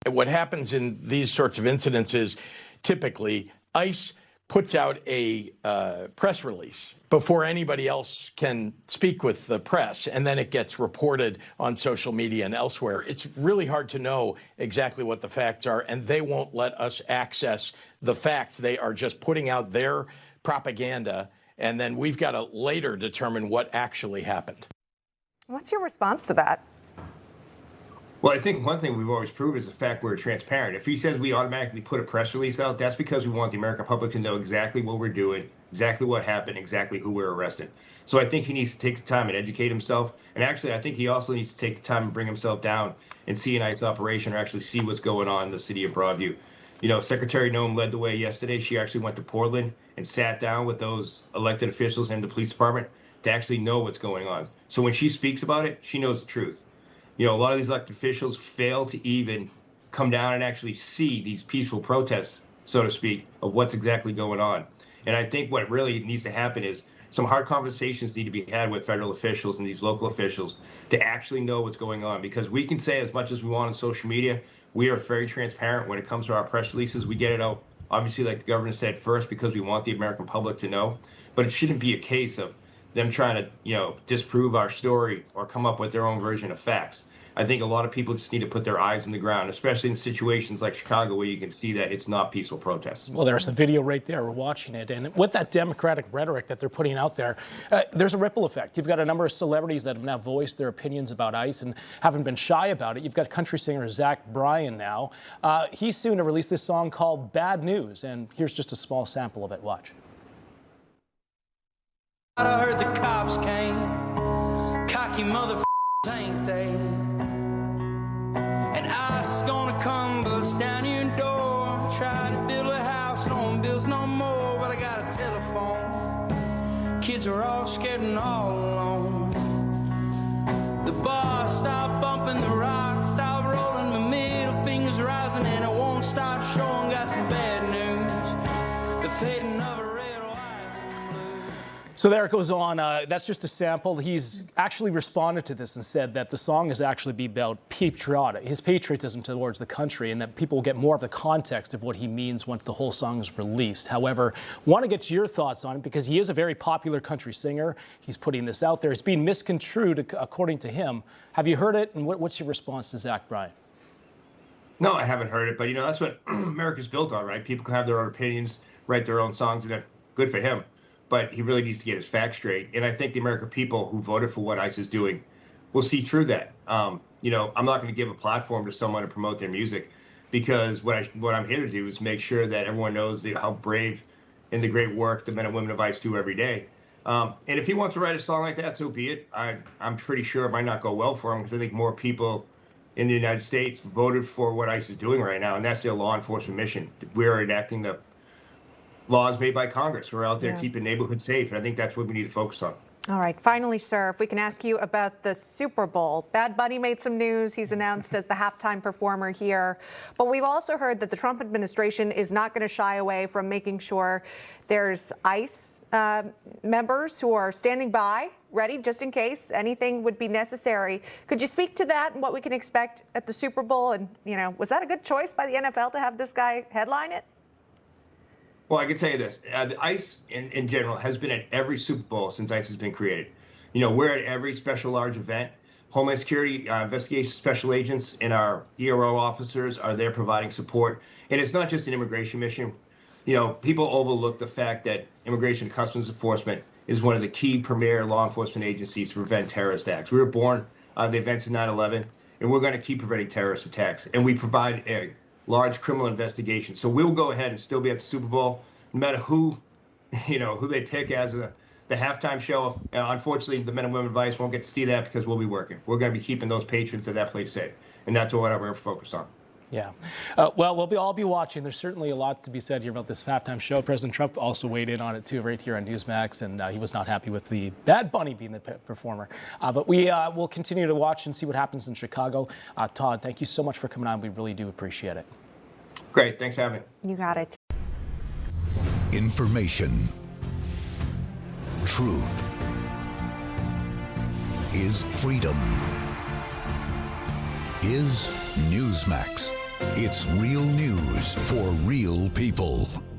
What happens in these sorts of incidents is typically ICE puts out a press release before anybody else can speak with the press, and then it gets reported on social media and elsewhere. It's really hard to know exactly what the facts are, and they won't let us access the facts. They are just putting out their propaganda, and then we've got to later determine what actually happened. What's your response to that? Well, I think one thing we've always proved is the fact we're transparent. If he says we automatically put a press release out, that's because we want the American public to know exactly what we're doing, exactly what happened, exactly who we're arresting. So I think he needs to take the time and educate himself. And actually, I think he also needs to take the time and bring himself down and see an ICE operation or actually see what's going on in the city of Broadview. You know, Secretary Noem led the way yesterday. She actually went to Portland and sat down with those elected officials and the police department to actually know what's going on. So when she speaks about it, she knows the truth. You know, a lot of these elected officials fail to even come down and actually see these peaceful protests, so to speak, of what's exactly going on. And I think what really needs to happen is some hard conversations need to be had with federal officials and these local officials to actually know what's going on. Because we can say as much as we want on social media, we are very transparent when it comes to our press releases. We get it out, obviously, like the governor said, first because we want the American public to know. But it shouldn't be a case of them trying to, you know, disprove our story or come up with their own version of facts. I think a lot of people just need to put their eyes on the ground, especially in situations like Chicago where you can see that it's not peaceful protests. Well, there's the video right there. We're watching it. And with that Democratic rhetoric that they're putting out there, there's a ripple effect. You've got a number of celebrities that have now voiced their opinions about ICE and haven't been shy about it. You've got country singer Zach Bryan now. He's soon to release this song called Bad News. And here's just a small sample of it. Watch. I heard the cops came, cocky motherfuckers, ain't they? And ICE is gonna come bust down your door, try to build a house, no one builds no more. But I got a telephone, kids are all scared and all alone. The boss stopped bumping the rock, stop rolling, my middle fingers rising, and I won't stop showing. Got some bad news, the fading of a red light. So there it goes on. That's just a sample. He's actually responded to this and said that the song is actually be about his patriotism towards the country, and that people will get more of the context of what he means once the whole song is released. However, want to get your thoughts on it because he is a very popular country singer. He's putting this out there. It's being misconstrued according to him. Have you heard it? And what's your response to Zach Bryan? No, I haven't heard it, but you know, that's what America's built on, right? People can have their own opinions, write their own songs, and good for him. But he really needs to get his facts straight. And I think the American people who voted for what ICE is doing will see through that. You know, I'm not going to give a platform to someone to promote their music because what I'm here to do is make sure that everyone knows how brave and the great work the men and women of ICE do every day. And if he wants to write a song like that, so be it. I'm pretty sure it might not go well for him because I think more people in the United States voted for what ICE is doing right now, and that's their law enforcement mission. We're enacting the laws made by Congress. We're out there keeping neighborhoods safe, and I think that's what we need to focus on. All right. Finally, sir, if we can ask you about the Super Bowl. Bad Bunny made some news. He's announced as the halftime performer here. But we've also heard that the Trump administration is not going to shy away from making sure there's ICE members who are standing by, ready just in case anything would be necessary. Could you speak to that and what we can expect at the Super Bowl? And, you know, was that a good choice by the NFL to have this guy headline it? Well, I can tell you this. The ICE, in general, has been at every Super Bowl since ICE has been created. You know, we're at every special large event. Homeland Security investigation special agents and our ERO officers are there providing support. And it's not just an immigration mission. You know, people overlook the fact that Immigration and Customs Enforcement is one of the key premier law enforcement agencies to prevent terrorist acts. We were born out of the events of 9/11, and we're going to keep preventing terrorist attacks. And we provide a large criminal investigation. So we'll go ahead and still be at the Super Bowl, no matter who they pick as the halftime show. Unfortunately, the men and women of ICE won't get to see that because we'll be working. We're going to be keeping those patrons at that place safe. And that's what we're focused on. Yeah. Well, we'll all be watching. There's certainly a lot to be said here about this halftime show. President Trump also weighed in on it, too, right here on Newsmax, and he was not happy with the Bad Bunny being the performer. But we will continue to watch and see what happens in Chicago. Todd, thank you so much for coming on. We really do appreciate it. Great. Thanks for having me. You got it. Information. Truth is freedom. Is Newsmax. It's real news for real people.